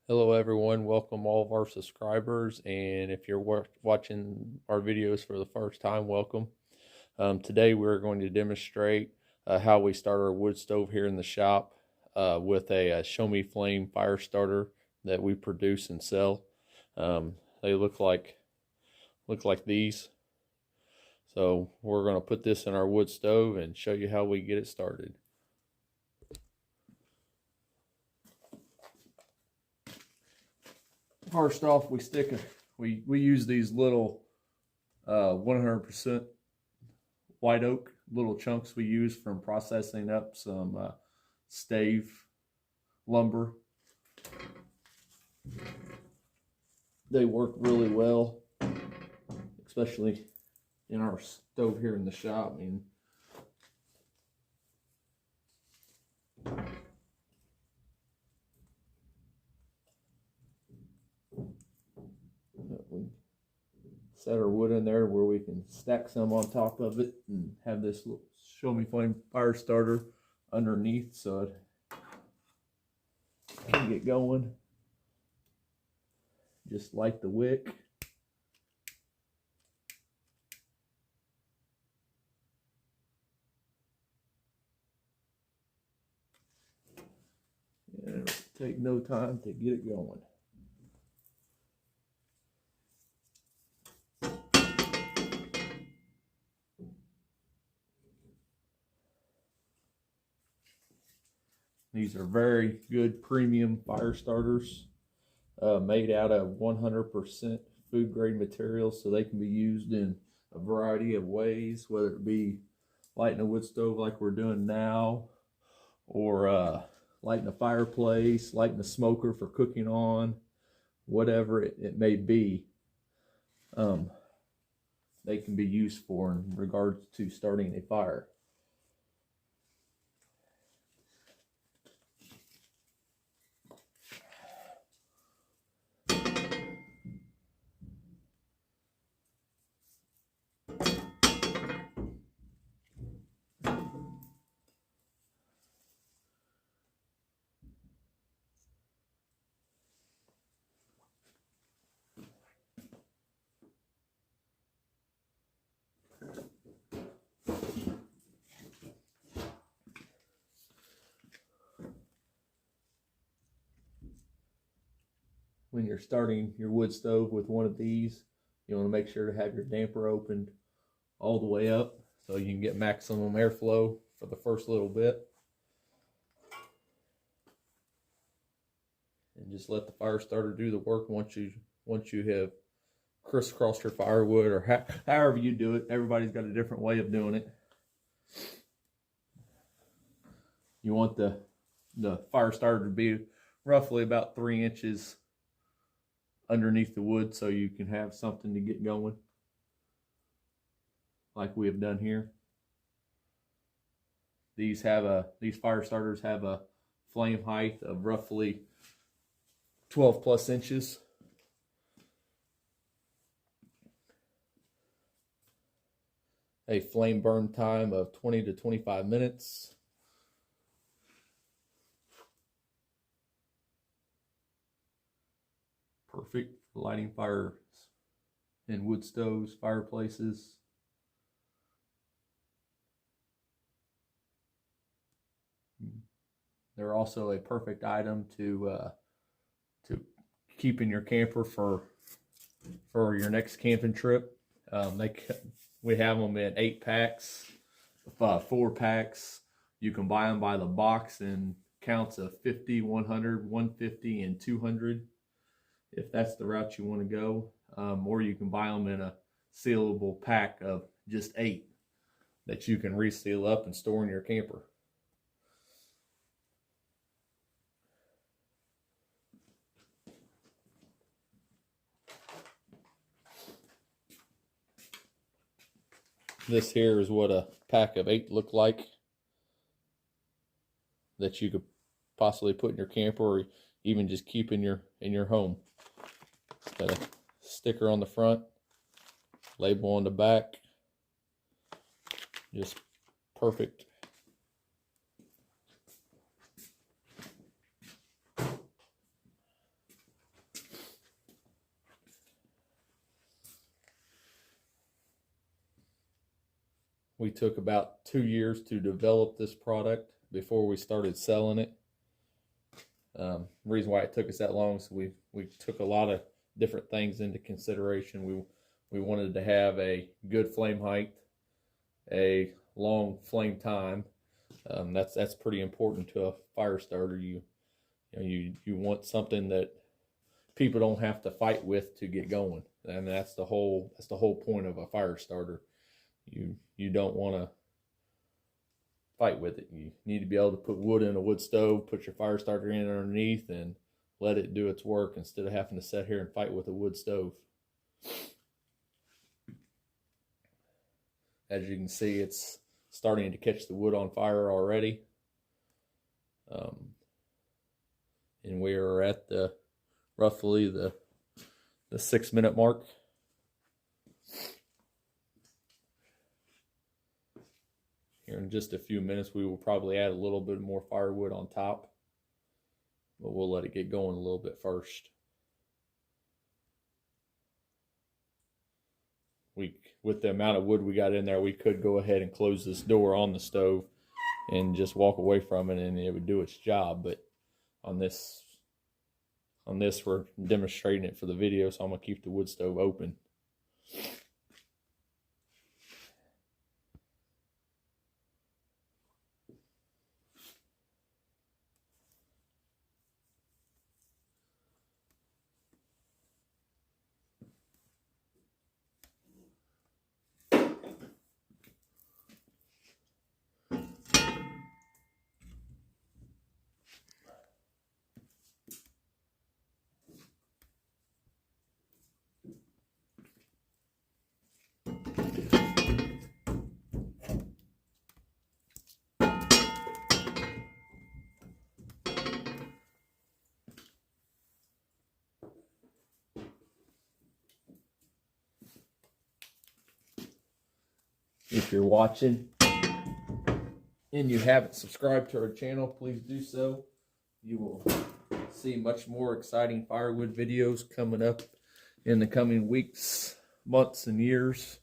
Hello everyone, welcome all of our subscribers, and if you're watching our videos for the first time, welcome. Today we're going to demonstrate how we start our wood stove here in the shop with a Show Me Flame fire starter that we produce and sell. They look like these. So we're going to put this in our wood stove and show you how we get it started. First off, we use these little 100% white oak little chunks we use from processing up some stave lumber. They work really well, especially in our stove here in the shop. I mean, we set our wood in there where we can stack some on top of it and have this little Show Me Flame fire starter underneath so it can get going. Just light the wick. And it'll take no time to get it going. These are very good premium fire starters made out of 100% food grade materials, so they can be used in a variety of ways, whether it be lighting a wood stove like we're doing now, or lighting a fireplace, lighting a smoker for cooking on, whatever it may be. They can be used for in regards to starting a fire. When you're starting your wood stove with one of these, you want to make sure to have your damper opened all the way up so you can get maximum airflow for the first little bit. And just let the fire starter do the work once you have crisscrossed your firewood, or however you do it. Everybody's got a different way of doing it. You want the fire starter to be roughly about 3 inches underneath the wood so you can have something to get going, like we have done here. These fire starters have a flame height of roughly 12 plus inches. A flame burn time of 20 to 25 minutes. Perfect for lighting fires in wood stoves, fireplaces. They're also a perfect item to keep in your camper for your next camping trip. We have them in 8 packs, 4 packs. You can buy them by the box in counts of 50, 100, 150, and 200. If that's the route you want to go, or you can buy them in a sealable pack of just 8 that you can reseal up and store in your camper. This here is what a pack of 8 look like, that you could possibly put in your camper or even just keep in your home. It's got a sticker on the front, label on the back. Just perfect. We took about 2 years to develop this product before we started selling it. The reason why it took us that long is we took a lot of different things into consideration. We wanted to have a good flame height, a long flame time. That's pretty important to a fire starter. You want something that people don't have to fight with to get going, and that's the whole point of a fire starter. You don't want to fight with it. You need to be able to put wood in a wood stove, put your fire starter in underneath, and let it do its work instead of having to sit here and fight with a wood stove. As you can see, it's starting to catch the wood on fire already. And we are at roughly the 6-minute mark. Here in just a few minutes, we will probably add a little bit more firewood on top, but we'll let it get going a little bit first. With the amount of wood we got in there, we could go ahead and close this door on the stove and just walk away from it and it would do its job. But on this we're demonstrating it for the video, so I'm gonna keep the wood stove open. If you're watching and you haven't subscribed to our channel, please do so. You will see much more exciting firewood videos coming up in the coming weeks, months, and years,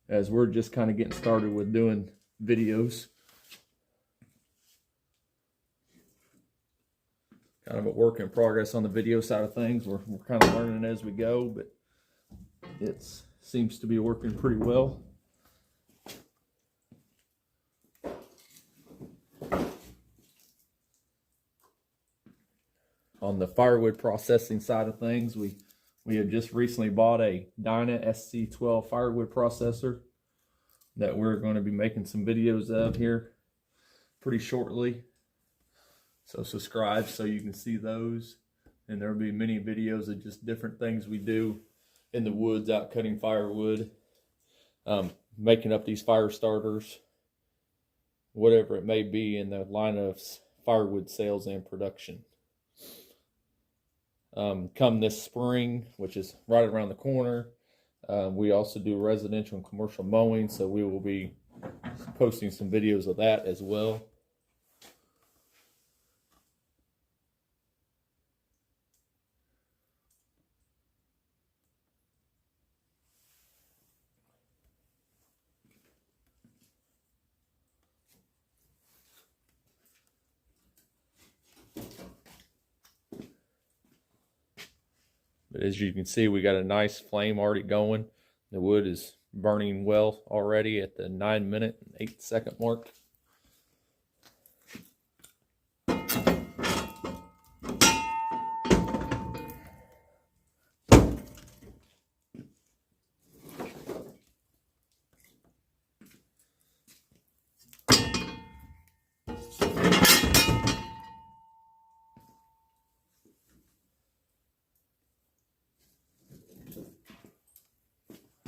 as we're just kind of getting started with doing videos. Kind of a work in progress on the video side of things. We're kind of learning as we go, but it seems to be working pretty well. On the firewood processing side of things, we have just recently bought a Dyna SC12 firewood processor that we're going to be making some videos of here pretty shortly. So subscribe so you can see those, and there will be many videos of just different things we do in the woods, out cutting firewood, making up these fire starters, whatever it may be in the line of firewood sales and production. Come this spring, which is right around the corner, we also do residential and commercial mowing, so we will be posting some videos of that as well. But as you can see, we got a nice flame already going. The wood is burning well already at the 9-minute and 8-second mark.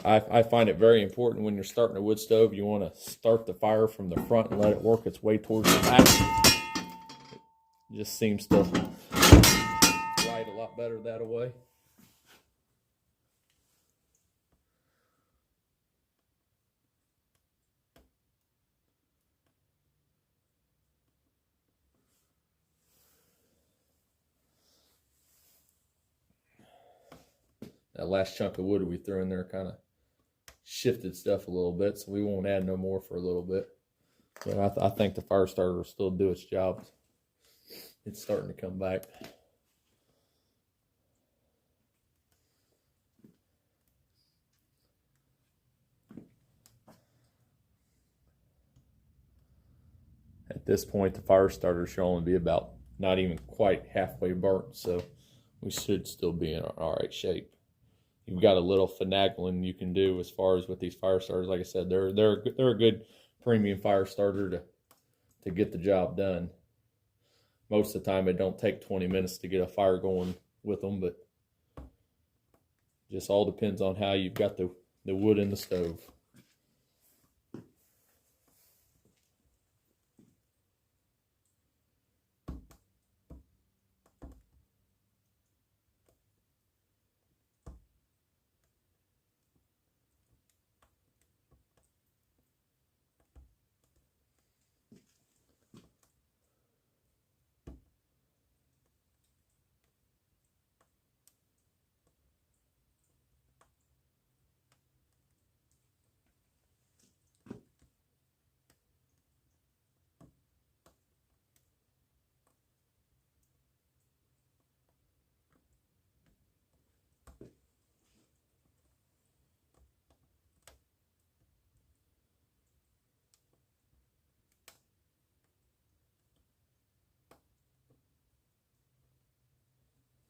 I find it very important when you're starting a wood stove, you want to start the fire from the front and let it work its way towards the back. It just seems to light a lot better that way. That last chunk of wood we threw in there kind of shifted stuff a little bit, so we won't add no more for a little bit. But I think the fire starter will still do its job. It's starting to come back. At this point, the fire starter should only be about not even quite halfway burnt, so we should still be in all right shape. You've got a little finagling you can do as far as with these fire starters. Like I said, they're a good premium fire starter to get the job done. Most of the time, it don't take 20 minutes to get a fire going with them, but just all depends on how you've got the wood in the stove.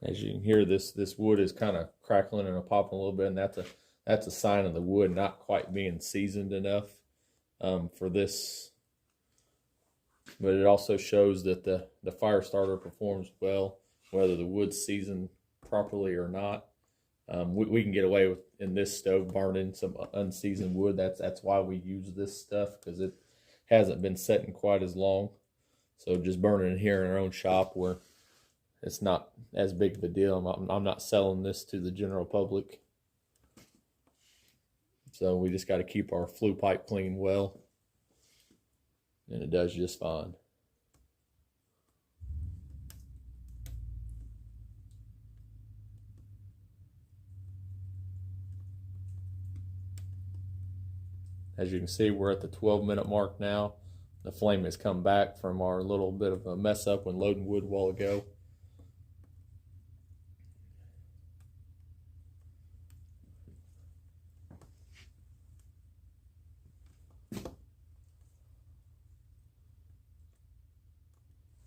As you can hear, this wood is kind of crackling and popping a little bit, and that's a sign of the wood not quite being seasoned enough for this. But it also shows that the fire starter performs well, whether the wood's seasoned properly or not. We can get away with in this stove burning some unseasoned wood. That's why we use this stuff, because it hasn't been setting quite as long. So just burning it here in our own shop where it's not as big of a deal. I'm not selling this to the general public. So we just got to keep our flue pipe clean well, and it does just fine. As you can see, we're at the 12-minute mark now. The flame has come back from our little bit of a mess up when loading wood a while ago.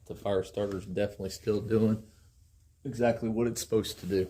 The fire starter is definitely still doing exactly what it's supposed to do.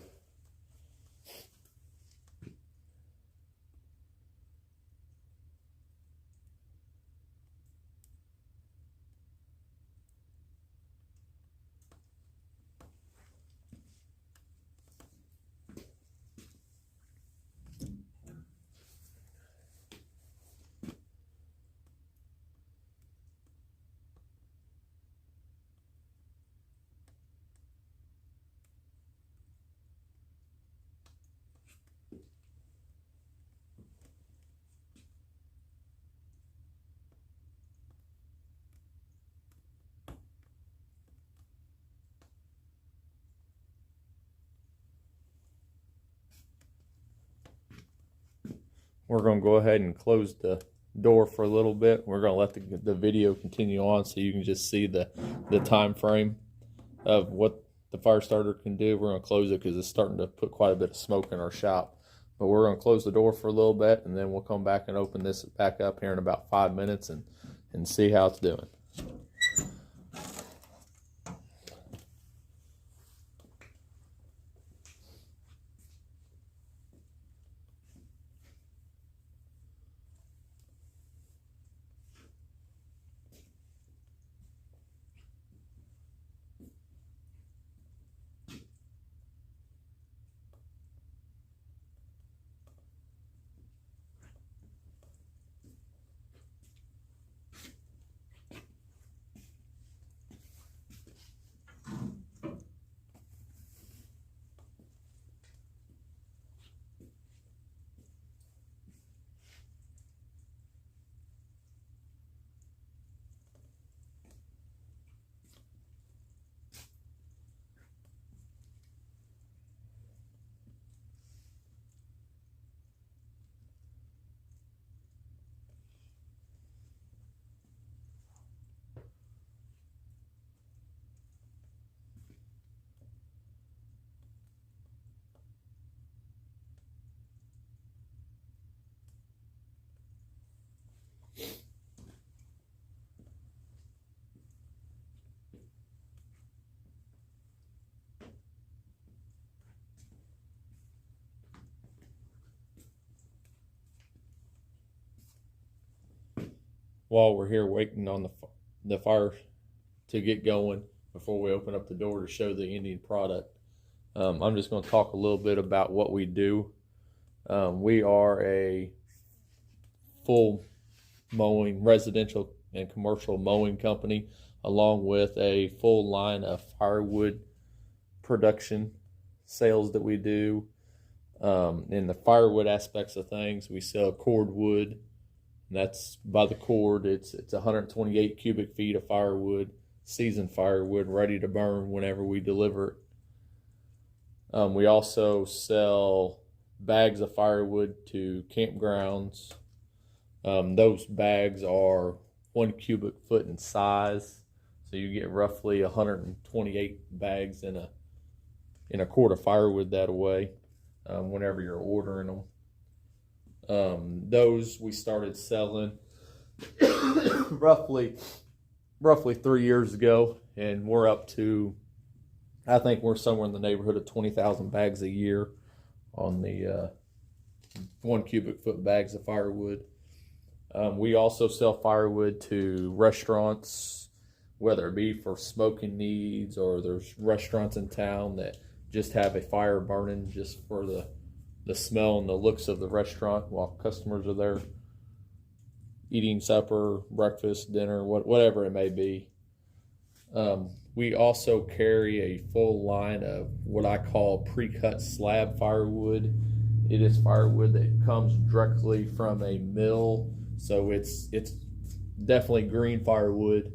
We're going to go ahead and close the door for a little bit. We're going to let the video continue on so you can just see the time frame of what the fire starter can do. We're going to close it because it's starting to put quite a bit of smoke in our shop. But we're going to close the door for a little bit, and then we'll come back and open this back up here in about 5 minutes and see how it's doing. while we're here waiting on the fire to get going before we open up the door to show the ending product, I'm just going to talk a little bit about what we do. We are a full mowing, residential and commercial mowing company, along with a full line of firewood production sales that we do. In the firewood aspects of things, we sell cord wood, and that's by the cord. It's 128 cubic feet of firewood, seasoned firewood, ready to burn whenever we deliver it. We also sell bags of firewood to campgrounds. Those bags are 1 cubic foot in size, so you get roughly 128 bags in a quart of firewood that way. Whenever you're ordering them, those we started selling roughly 3 years ago, and we're up to, I think we're somewhere in the neighborhood of 20,000 bags a year on the 1 cubic foot bags of firewood. We also sell firewood to restaurants, whether it be for smoking needs, or there's restaurants in town that just have a fire burning just for the smell and the looks of the restaurant while customers are there eating supper, breakfast, dinner, whatever it may be. We also carry a full line of what I call pre-cut slab firewood. It is firewood that comes directly from a mill, so it's definitely green firewood.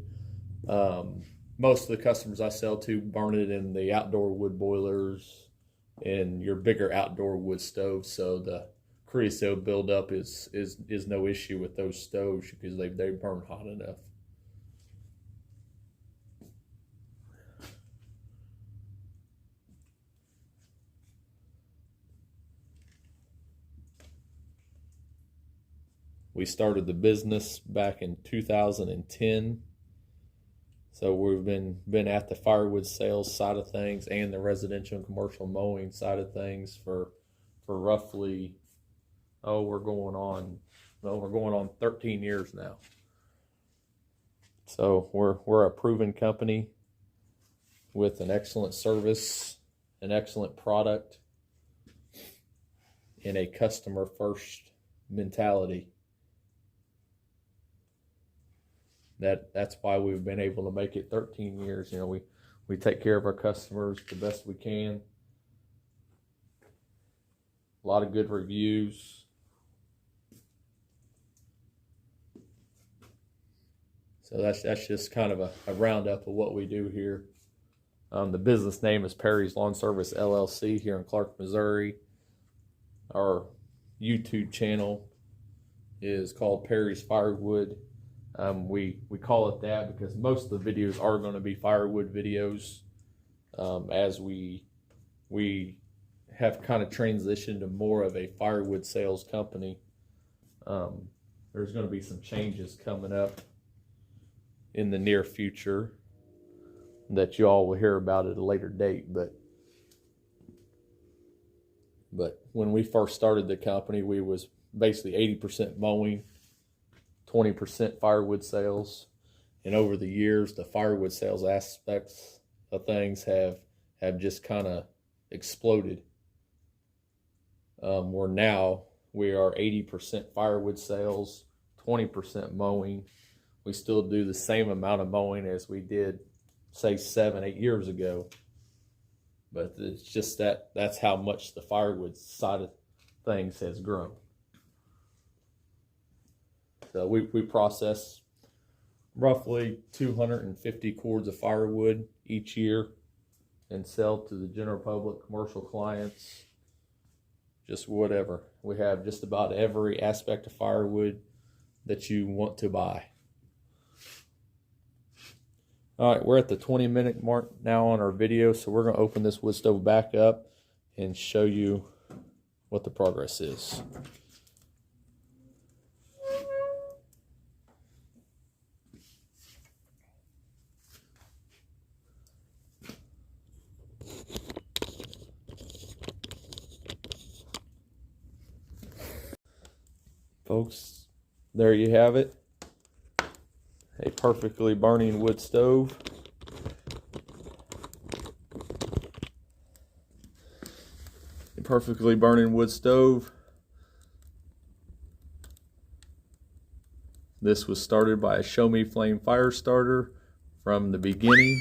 Most of the customers I sell to burn it in the outdoor wood boilers and your bigger outdoor wood stoves, so the creosote buildup is no issue with those stoves because they burn hot enough. We started the business back in 2010. So we've been at the firewood sales side of things and the residential and commercial mowing side of things for roughly, we're going on 13 years now. So we're a proven company with an excellent service, an excellent product, and a customer first mentality. That's why we've been able to make it 13 years. You know, we take care of our customers the best we can. A lot of good reviews. So that's just kind of a roundup of what we do here. The business name is Perry's Lawn Service LLC here in Clark, Missouri. Our YouTube channel is called Perry's Firewood. We call it that because most of the videos are going to be firewood videos, as we have kind of transitioned to more of a firewood sales company. There's going to be some changes coming up in the near future that you all will hear about at a later date, but when we first started the company, we was basically 80% mowing, 20% firewood sales, and over the years the firewood sales aspects of things have just kind of exploded. We are 80% firewood sales, 20% mowing. We still do the same amount of mowing as we did, say, 7-8 years ago, but it's just that's how much the firewood side of things has grown. So we process roughly 250 cords of firewood each year and sell to the general public, commercial clients, just whatever. We have just about every aspect of firewood that you want to buy. All right, we're at the 20-minute mark now on our video, so we're going to open this wood stove back up and show you what the progress is. Folks, there you have it. a perfectly burning wood stove. A perfectly burning wood stove. This was started by a Show Me Flame fire starter from the beginning.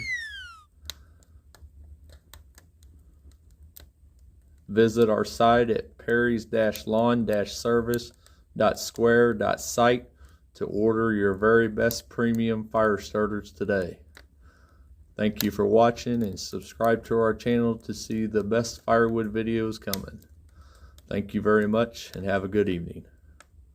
Visit our site at perrys-lawn-service.square.site to order your very best premium fire starters today. Thank you for watching, and subscribe to our channel to see the best firewood videos coming. Thank you very much, and have a good evening.